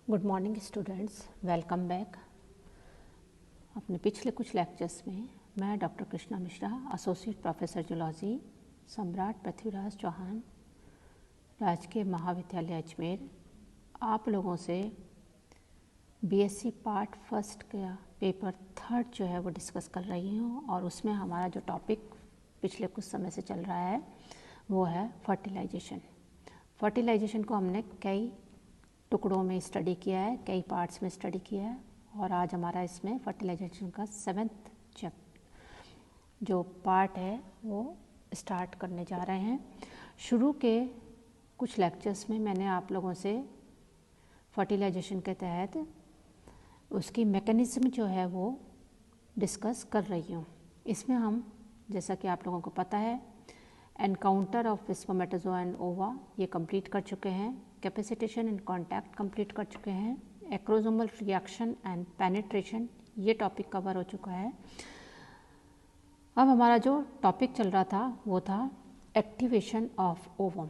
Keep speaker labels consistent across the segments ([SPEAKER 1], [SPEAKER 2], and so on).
[SPEAKER 1] Good morning students, welcome back. अपने पिछले कुछ लेक्चर्स में मैं doctor Krishna Mishra, associate professor zoology, सम्राट पृथ्वीराज चौहान, राजकीय महाविद्यालय अजमेर, आप लोगों से बीएससी पार्ट फर्स्ट का पेपर थर्ड जो है वो डिस्कस कर रही हूँ। और उसमें हमारा जो टॉपिक पिछले कुछ समय से चल रहा है वो है फर्टिलाइजेशन। फर्टिलाइजेशन को हमने कई टुकड़ों में स्टडी किया है, कई पार्ट्स में स्टडी किया है, और आज हमारा इसमें फर्टिलाइजेशन का 7th चैप्टर जो पार्ट है वो स्टार्ट करने जा रहे हैं। शुरू के कुछ लेक्चर्स में मैंने आप लोगों से फर्टिलाइजेशन के तहत उसकी मैकेनिज्म जो है वो डिस्कस कर रही हूँ। इसमें हम, जैसा कि आप लोगों को पता है, एनकाउंटर ऑफ स्पर्मेटोजोआ एंड ओवा ये कंप्लीट कर चुके हैं, कैपेसिटेशन एंड कांटेक्ट कंप्लीट कर चुके हैं, एक्रोसोमल रिएक्शन एंड पेनिट्रेशन ये टॉपिक कवर हो चुका है। अब हमारा जो टॉपिक चल रहा था वो था activation of ovum.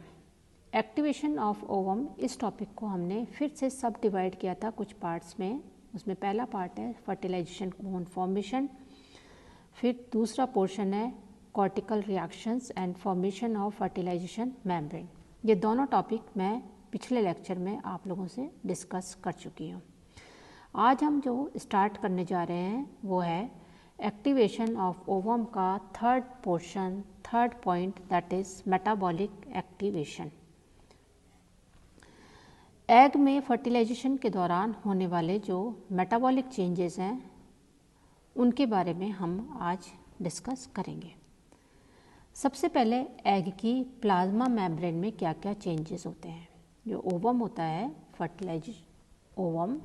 [SPEAKER 1] Activation of ovum, इस टॉपिक को हमने फिर से सब डिवाइड किया था कुछ पार्ट्स में। उसमें पहला पार्ट है फर्टिलाइजेशन कोन फॉर्मेशन, फिर दूसरा पोर्शन है cortical reactions and formation of fertilisation membrane. ये दोनों टॉपिक मैं पिछले लेक्चर में आप लोगों से डिस्कस कर चुकी हूँ। आज हम जो स्टार्ट करने जा रहे हैं वो है एक्टिवेशन ऑफ ओवम का third portion, third point, that is metabolic activation. Egg में फर्टिलाइजेशन के दौरान होने वाले जो मेटाबॉलिक चेंजेस हैं उनके बारे में हम आज डिस्कस करेंगे। सबसे पहले एग की प्लाज्मा मेम्ब्रेन में क्या क्या चेंजेस होते हैं। जो ओवम होता है, फर्टिलाइजेशन ओवम,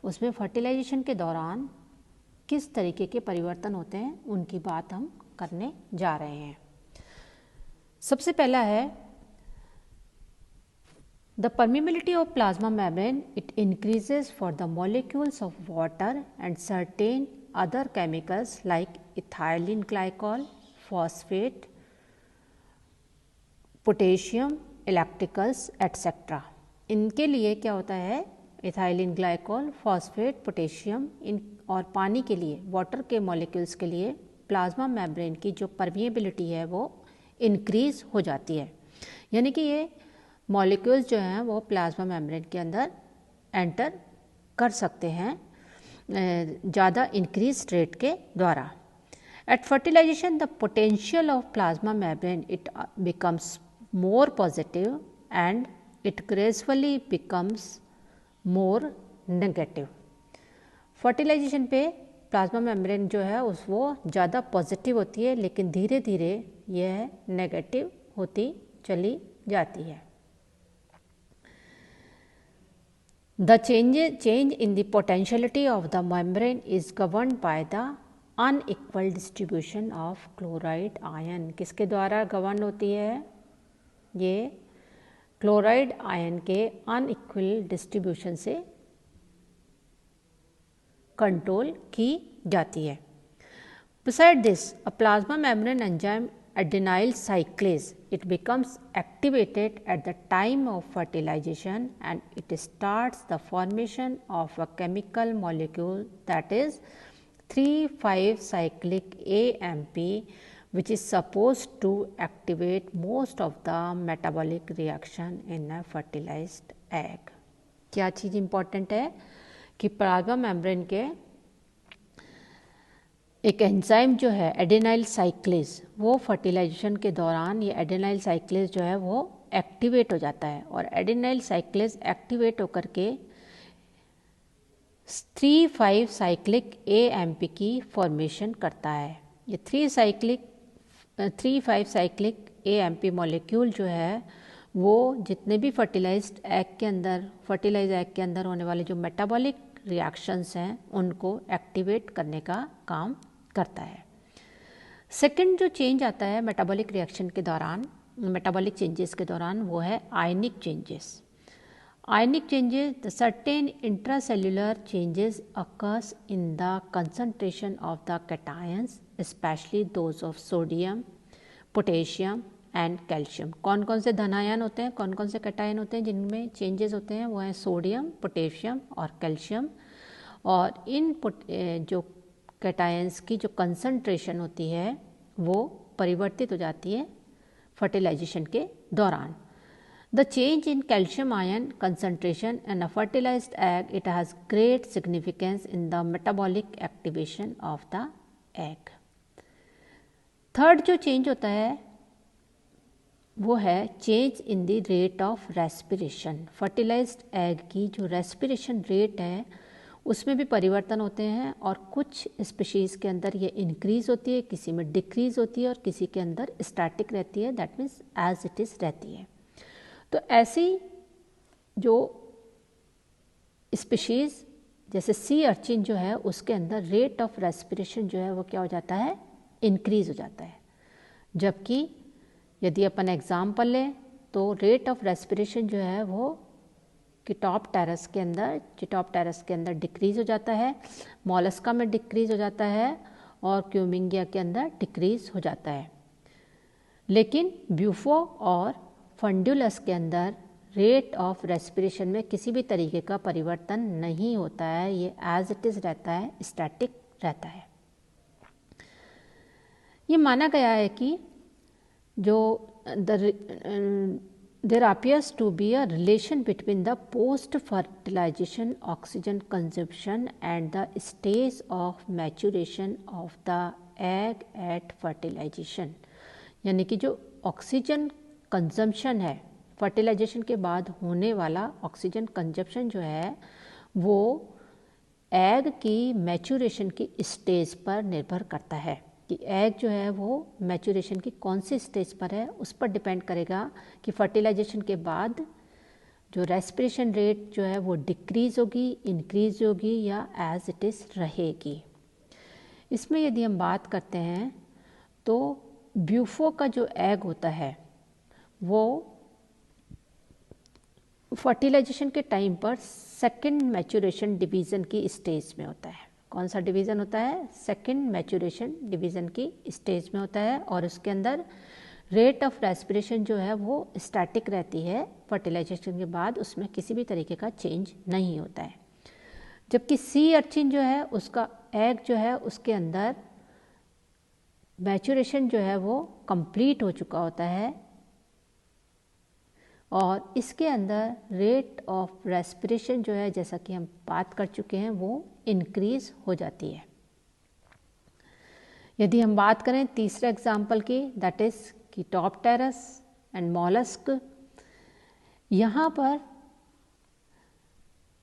[SPEAKER 1] उसमें फर्टिलाइजेशन के दौरान किस तरीके के परिवर्तन होते हैं उनकी बात हम करने जा रहे हैं। सबसे पहला है the permeability of plasma membrane, it increases for the molecules of water and certain other chemicals like ethylene glycol, phosphate, potassium, electricals etcetera. इनके लिए क्या होता है, इथाइलिन ग्लाइकॉल, फॉस्फेट, पोटेशियम, इन और पानी के लिए, वाटर के मॉलिक्यूल्स के लिए प्लाज्मा मेम्ब्रेन की जो परमिएबिलिटी है वो इंक्रीज हो जाती है। यानी कि ये मॉलिक्यूल्स जो हैं वो प्लाज्मा मेम्ब्रेन के अंदर एंटर कर सकते हैं ज़्यादा इंक्रीज रेट के द्वारा। At fertilization, the potential of plasma membrane it becomes more positive and it gradually becomes more negative. Fertilisation पे प्लाज्मा मेम्ब्रेन जो है उस वो ज़्यादा पॉजिटिव होती है, लेकिन धीरे धीरे यह नेगेटिव होती चली जाती है। The change in the potentiality of the membrane is governed by the unequal distribution of chloride ion. किसके द्वारा गवर्न होती है? ये क्लोराइड आयन के अनइक्वल डिस्ट्रीब्यूशन से कंट्रोल की जाती है। Beside this, a plasma membrane enzyme adenyl cyclase, it becomes activated at the time of fertilization and it starts the formation of a chemical molecule that is 3,5-cyclic AMP, which is supposed to activate most of the metabolic reaction in a fertilized egg. क्या चीज़ important है कि plasma membrane के एक enzyme जो है एडेनाइल साइक्लेज, वो fertilisation के दौरान ये एडेनाइल साइक्लेज जो है वो एक्टिवेट हो जाता है, और एडेनाइल साइक्लेज एक्टिवेट होकर के 3,5-साइक्लिक AMP की फॉर्मेशन करता है। ये 3,5-साइक्लिक AMP मॉलिक्यूल जो है वो जितने भी फर्टिलाइज्ड एग के अंदर होने वाले जो मेटाबॉलिक रिएक्शंस हैं उनको एक्टिवेट करने का काम करता है। सेकंड जो चेंज आता है मेटाबॉलिक रिएक्शन के दौरान, मेटाबॉलिक चेंजेस के दौरान, वो है आयनिक changes. Ionic changes, the certain intracellular changes occurs in the concentration of the cations, especially those of sodium, potassium, and calcium. कौन कौन से धनायन होते हैं, कौन कौन से कैटायन होते हैं जिनमें चेंजेस होते हैं, वो हैं सोडियम, पोटेशियम और कैल्शियम। और इन जो कैटायंस की जो कंसंट्रेशन होती है वो परिवर्तित हो जाती है फर्टिलाइजेशन के दौरान। The change in calcium ion concentration in a fertilized egg, it has great significance in the metabolic activation of the egg. Third जो चेंज होता है वो है change in the rate of respiration. Fertilised egg की जो respiration rate है उसमें भी परिवर्तन होते हैं और कुछ स्पीशीज़ के अंदर ये इंक्रीज़ होती है, किसी में डिक्रीज़ होती है और किसी के अंदर स्टैटिक रहती है, that means as it is रहती है। तो ऐसी जो स्पीशीज़ जैसे सी अर्चिन जो है उसके अंदर रेट ऑफ रेस्पिरेशन जो है वो क्या हो जाता है, इंक्रीज़ हो जाता है। जबकि यदि अपन एग्जाम्पल लें तो रेट ऑफ रेस्पिरेशन जो है वो चिटॉप्टेरस के अंदर डिक्रीज़ हो जाता है, मॉलस्का में डिक्रीज़ हो जाता है और क्यूमिंगिया के अंदर डिक्रीज़ हो जाता है। लेकिन ब्यूफो और फंडुलस के अंदर रेट ऑफ रेस्पिरेशन में किसी भी तरीके का परिवर्तन नहीं होता है, ये एज इट इज़ रहता है, स्टैटिक रहता है। ये माना गया है कि जो there appears to be a relation between the post fertilization oxygen consumption and the stage of maturation of the egg at fertilization। यानी कि जो ऑक्सीजन कंजम्पशन है, फर्टिलाइजेशन के बाद होने वाला ऑक्सीजन कंजम्पशन जो है वो एग की मैच्योरेशन की स्टेज पर निर्भर करता है कि एग जो है वो मैच्योरेशन की कौन सी स्टेज पर है, उस पर डिपेंड करेगा कि फर्टिलाइजेशन के बाद जो रेस्पिरेशन रेट जो है वो डिक्रीज़ होगी, इंक्रीज़ होगी या एज इट इज़ रहेगी। इसमें यदि हम बात करते हैं तो ब्यूफो का जो एग होता है वो फर्टिलाइजेशन के टाइम पर सेकंड मैच्योरेशन डिवीज़न की स्टेज में होता है। कौन सा डिवीज़न होता है, सेकंड मैच्योरेशन डिवीज़न की स्टेज में होता है और उसके अंदर रेट ऑफ रेस्पिरेशन जो है वो स्टैटिक रहती है, फर्टिलाइजेशन के बाद उसमें किसी भी तरीके का चेंज नहीं होता है। जबकि सी अर्चिन जो है उसका एग जो है उसके अंदर मैच्योरेशन जो है वो कंप्लीट हो चुका होता है और इसके अंदर रेट ऑफ रेस्पिरेशन जो है, जैसा कि हम बात कर चुके हैं, वो इंक्रीज हो जाती है। यदि हम बात करें तीसरे एग्जाम्पल की, दैट इज चिटॉप्टेरस एंड मॉलस्क, यहाँ पर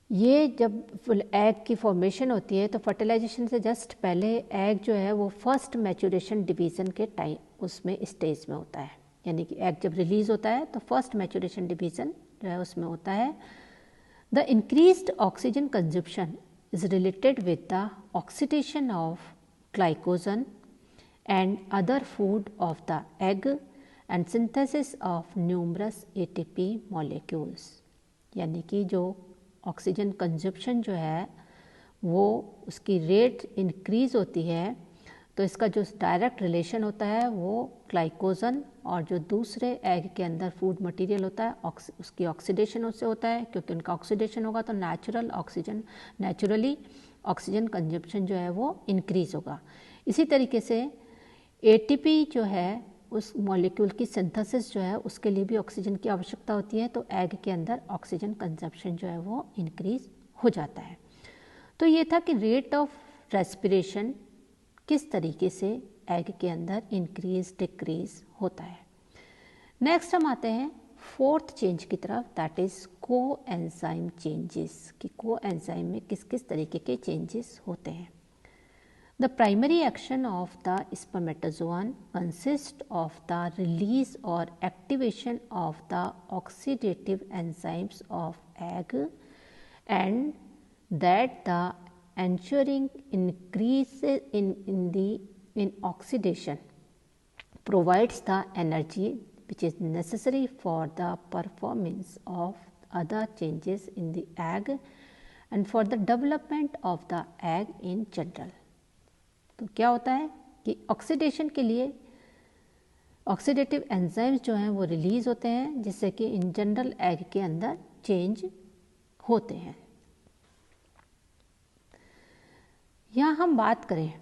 [SPEAKER 1] ये जब एग की फॉर्मेशन होती है तो फर्टिलाइजेशन से जस्ट पहले एग जो है वो फर्स्ट मैच्योरेशन डिवीज़न के टाइम उसमें स्टेज में होता है। यानी कि एग जब रिलीज होता है तो फर्स्ट मैच्योरेशन डिवीज़न जो है उसमें होता है। The increased oxygen consumption is related with the oxidation of glycogen and other food of the egg and synthesis of numerous ATP molecules। यानी कि जो ऑक्सीजन कंजप्शन जो है वो उसकी रेट इंक्रीज़ होती है तो इसका जो डायरेक्ट रिलेशन होता है वो ग्लाइकोजन और जो दूसरे एग के अंदर फूड मटेरियल होता है उसकी ऑक्सीडेशन उससे होता है, क्योंकि उनका ऑक्सीडेशन होगा तो नेचुरली ऑक्सीजन कंजप्शन जो है वो इंक्रीज़ होगा। इसी तरीके से एटीपी जो है उस मॉलिक्यूल की सिंथेसिस जो है उसके लिए भी ऑक्सीजन की आवश्यकता होती है, तो एग के अंदर ऑक्सीजन कंजप्शन जो है वो इंक्रीज़ हो जाता है। तो ये था कि रेट ऑफ रेस्पिरेशन किस तरीके से एग के अंदर इंक्रीज डिक्रीज होता है। नेक्स्ट हम आते हैं फोर्थ चेंज की तरफ, दैट इज कोएंजाइम चेंजेस, कि कोएंजाइम में किस किस तरीके के चेंजेस होते हैं। The primary action of the spermatozoon consist of the release और activation of the oxidative enzymes of egg and that the ensuring increase in oxidation provides the energy which is necessary for the performance of other changes in the egg and for the development of the egg in general। तो क्या होता है कि oxidation के लिए oxidative enzymes जो हैं वो रिलीज होते हैं, जिससे कि इन जनरल एग के अंदर चेंज होते हैं। यहाँ हम बात करें,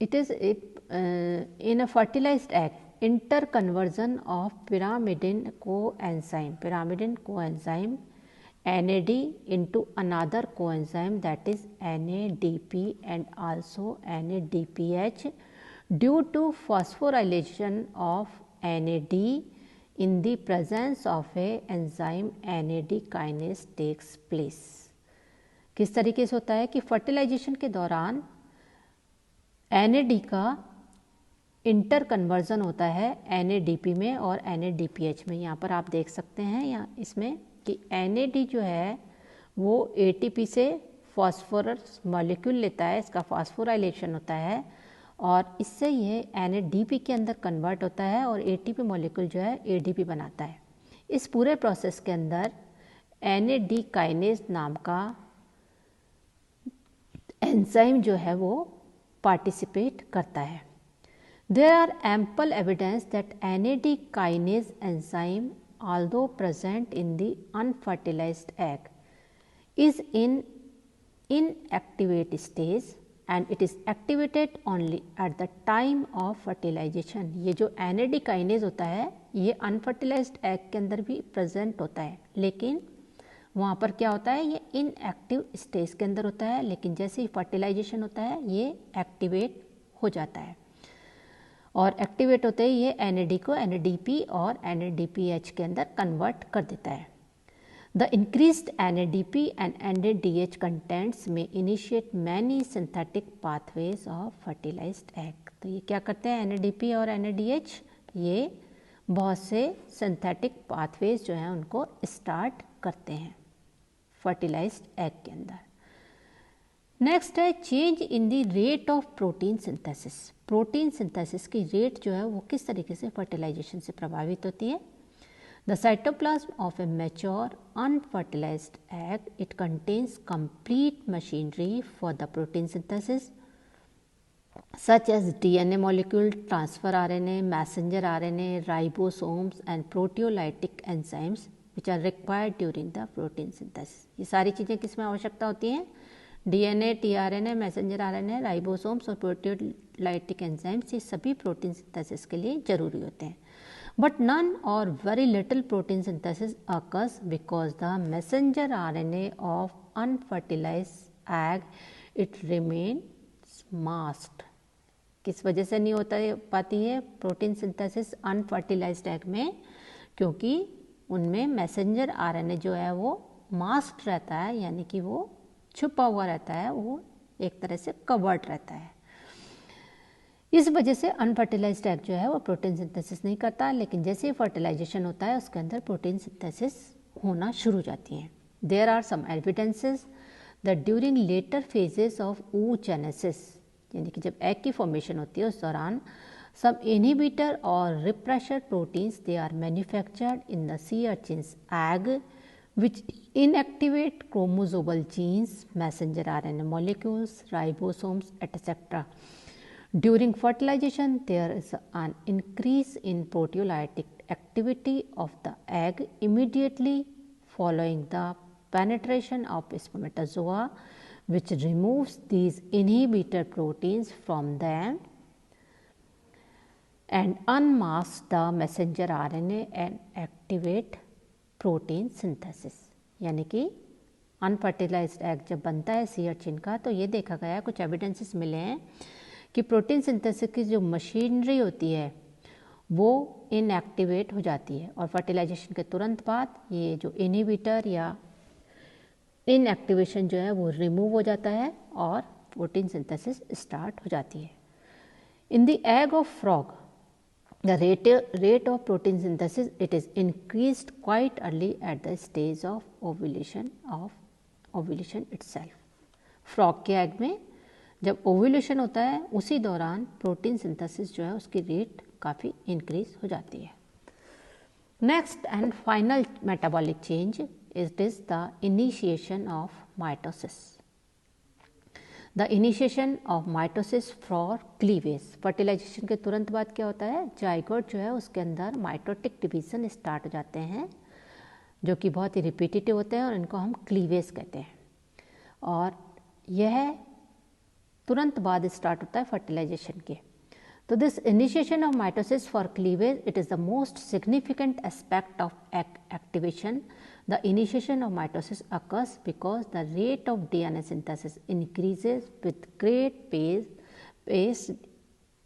[SPEAKER 1] it is in a fertilised egg inter conversion of pyrimidine coenzyme NAD into another coenzyme, that is NADP and also NADPH, due to phosphorylation of NAD in the presence of a enzyme NAD kinase takes place। किस तरीके से होता है कि fertilisation के दौरान NAD का inter conversion होता है NADP में और NADPH में। यहाँ पर आप देख सकते हैं यहाँ इसमें कि NAD जो है वो ATP से फॉस्फोरस मॉलिक्यूल लेता है, इसका फॉस्फोराइलेशन होता है और इससे ये NADP के अंदर कन्वर्ट होता है और ATP मॉलिक्यूल जो है ADP बनाता है। इस पूरे प्रोसेस के अंदर NAD काइनेज नाम का एंजाइम जो है वो पार्टिसिपेट करता है। There are ample evidence that NAD kinase enzyme, although present in the unfertilized egg, is in inactivate stage and it is activated only at the time of fertilization। ये जो NAD kinase होता है ये unfertilized egg के अंदर भी present होता है, लेकिन वहाँ पर क्या होता है, ये इनएक्टिव स्टेज के अंदर होता है, लेकिन जैसे ही फर्टिलाइजेशन होता है ये एक्टिवेट हो जाता है और एक्टिवेट होते ही ये NAD को NADP और NADPH के अंदर कन्वर्ट कर देता है। The increased NADP and NADH contents में initiate many synthetic pathways of fertilised egg. तो ये क्या करते हैं NADP और NADH, ये बहुत से सिंथेटिक पाथवेज जो हैं उनको स्टार्ट करते हैं फर्टिलाइज्ड एग के अंदर। नेक्स्ट है change in the rate of protein synthesis. Protein synthesis की रेट जो है वो किस तरीके से फर्टिलाइजेशन से प्रभावित होती है। The cytoplasm of A mature unfertilised egg, it contains complete machinery for the protein synthesis such as DNA molecule, transfer RNA, messenger RNA, ribosomes and proteolytic enzymes which are required during the protein synthesis। ये सारी चीज़ें किस में आवश्यकता होती हैं, DNA, tRNA, messenger RNA, ribosomes और proteolytic enzymes, ये सभी प्रोटीन सिंथेसिस के लिए जरूरी होते हैं। बट नन और very little protein synthesis occurs because the messenger RNA of unfertilised egg it remains masked. किस वजह से नहीं होता पाती है प्रोटीन सिंथेसिस अनफर्टिलाइज्ड एग में, क्योंकि उनमें मैसेंजर RNA जो है वो मास्क्ड रहता है, यानी कि वो छुपा हुआ रहता है, वो एक तरह से कवर्ड रहता है। इस वजह से अनफर्टिलाइज्ड एग जो है वो प्रोटीन सिंथेसिस नहीं करता, लेकिन जैसे ही फर्टिलाइजेशन होता है उसके अंदर प्रोटीन सिंथेसिस होना शुरू हो जाती हैं। There are some evidences that during later phases of oogenesis, यानी कि जब एग की फॉर्मेशन होती है उस दौरान सम इनहिबिटर और repressor proteins they are manufactured in the sea urchins egg which inactivate chromosomal genes, messenger RNA molecules, ribosomes, etc. During fertilization, there is an increase in proteolytic activity of the egg immediately following the penetration of spermatozoa, which removes these inhibitor proteins from them and unmasks the messenger RNA and activate protein synthesis. यानी कि unfertilised egg जब बनता है sea urchin का, तो ये देखा गया, कुछ एविडेंसेस मिले हैं कि प्रोटीन सिंथेसिस की जो मशीनरी होती है वो इनएक्टिवेट हो जाती है और फर्टिलाइजेशन के तुरंत बाद ये जो इनहिबिटर या इनएक्टिवेशन जो है वो रिमूव हो जाता है और प्रोटीन सिंथेसिस स्टार्ट हो जाती है। In the egg of frog the rate of protein synthesis, it is increased quite early at the stage of ovulation itself। Frog के एग में जब ओव्यूलेशन होता है उसी दौरान प्रोटीन सिंथेसिस जो है उसकी रेट काफ़ी इंक्रीज हो जाती है। Next and final metabolic change, it is the initiation of mitosis. The initiation of mitosis for cleavage, fertilisation के तुरंत बाद क्या होता है, जाइगोट जो है उसके अंदर माइटोटिक डिवीज़न स्टार्ट हो जाते हैं जो कि बहुत ही रिपीटेटिव होते हैं और इनको हम क्लीवेज कहते हैं। और यह तुरंत बाद स्टार्ट होता है फर्टिलाइजेशन के। तो this initiation of mitosis for cleavage, it is the most significant aspect of activation. The initiation of mitosis occurs because the rate of DNA synthesis increases with great pace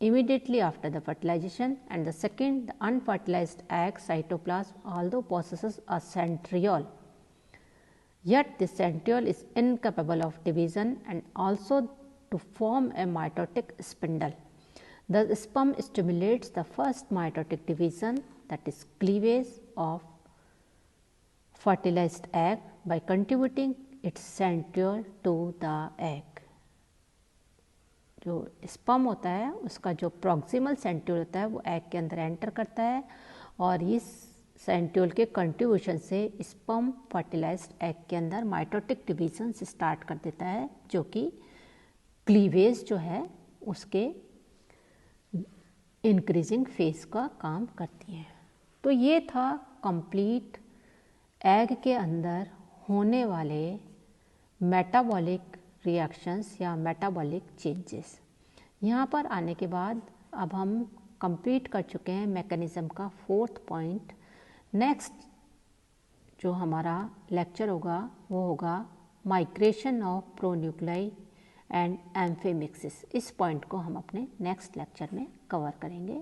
[SPEAKER 1] immediately after the fertilization. And the second, the unfertilized egg cytoplasm although possesses a centriole, yet this centriole is incapable of division and also to form a mitotic spindle. The sperm stimulates the first mitotic division, that is cleavage of fertilized egg by contributing its centriole to the egg. जो sperm होता है उसका जो proximal centriole होता है वो egg के अंदर एंटर करता है और इस सेंट्रियोल के कंट्रीब्यूशन से स्पर्म फर्टिलाइज्ड एग के अंदर माइटोटिक डिवीजन स्टार्ट कर देता है जो कि क्लीवेज जो है उसके इंक्रीजिंग फेज का काम करती है। तो ये था कंप्लीट एग के अंदर होने वाले मेटाबॉलिक रिएक्शंस या मेटाबॉलिक चेंजेस। यहाँ पर आने के बाद अब हम कंप्लीट कर चुके हैं मैकेनिज्म का फोर्थ पॉइंट। नेक्स्ट जो हमारा लेक्चर होगा वो होगा माइग्रेशन ऑफ प्रोन्यूक्लाई एंड एम्फीमिक्सिस। इस पॉइंट को हम अपने नेक्स्ट लेक्चर में कवर करेंगे।